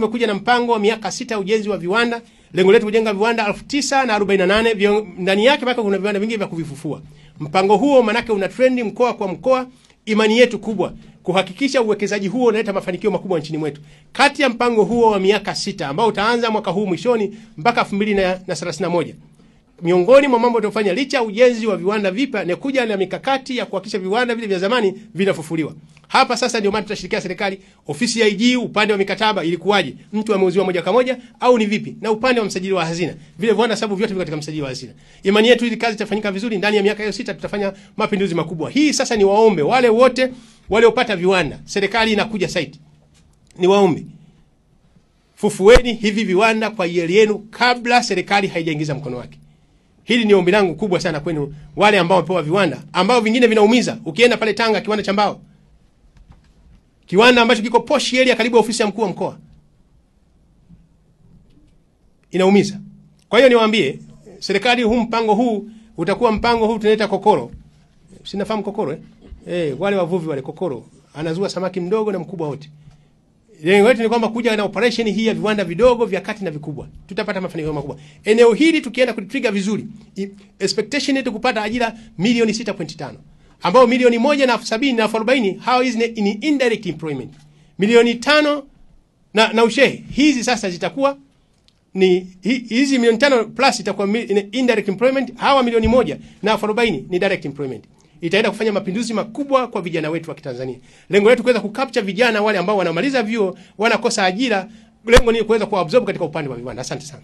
Tumekuja na mpango wa miaka 6 ujenzi wa viwanda. Lengo letu kujenga viwanda 1948 ndani yake mpaka kuna viwanda vingi vya kuvifufua. Mpango huo manake una trendi mkoa kwa mkoa. Imani yetu kubwa kuhakikisha uwekezaji huo unaleta mafanikio makubwa nchini mwetu. Kati ya mpango huo wa miaka 6 ambao utaanza mwaka huu mwishoni mpaka 2031. Miongoni mwa mambo tutafanya licha ujenzi wa viwanda vipya ni kuja na mikakati ya kuhakikisha viwanda vile vya zamani vinafufuliwa. Hapa sasa ndio maana tutashirikiana serikali, ofisi ya IG, upande wa mikataba ilikuwaje? Mtu ameuziwa moja kwa moja au ni vipi? Na upande wa msajili wa hazina. Vile viwanda sababu vyote viko katika msajili wa hazina. Imani yetu ili kazi itafanyika vizuri ndani ya miaka hiyo 6 tutafanya mapinduzi makubwa. Hii sasa ni waombe wale wote waliopata viwanda. Serikali inakuja site. Ni waombe. Fufueni hivi viwanda kwa hiari yenu kabla serikali haijaingiza mkono wake. Hili ni ombi langu kubwa sana kwenu wale ambao wamepewa viwanda ambao vingine vinaumiza. Ukienda pale Tanga kiwanda cha mbao. Kiwanda ambacho kiko posh area karibu ofisi ya mkuu wa mkoa. Inaumiza. Kwa hiyo niwaambie serikali mpango huu utakuwa mpango huu tunaita kokoro. Sinafahamu kokoro wale wavuvi wale kokoro anazua samaki mdogo na mkubwa wote. Lengo letu ni kwamba kuja na operation hii ya viwanda vidogo vya kati na vikubwa. Tutapata mafanikio makubwa. Eneo hili tukienda kulitrigger vizuri, expectation yetu kupata ajira milioni 6.5. Ambao milioni 170 na 40 hao hizi ni indirect employment. Milioni 5 na ushehe. Hizi sasa zitakuwa ni hizi milioni 5 plus itakuwa indirect employment, hawa milioni 1 na 40 ni direct employment. Itaenda kufanya mapinduzi makubwa kwa vijana wetu wa Kitanzania. Lengo letu kuweza kucapture vijana wale ambao wanamaliza vyuo, wanakosa ajira. Lengo ni kuweza kuabsorb katika upande wa viwanda. Asante sana.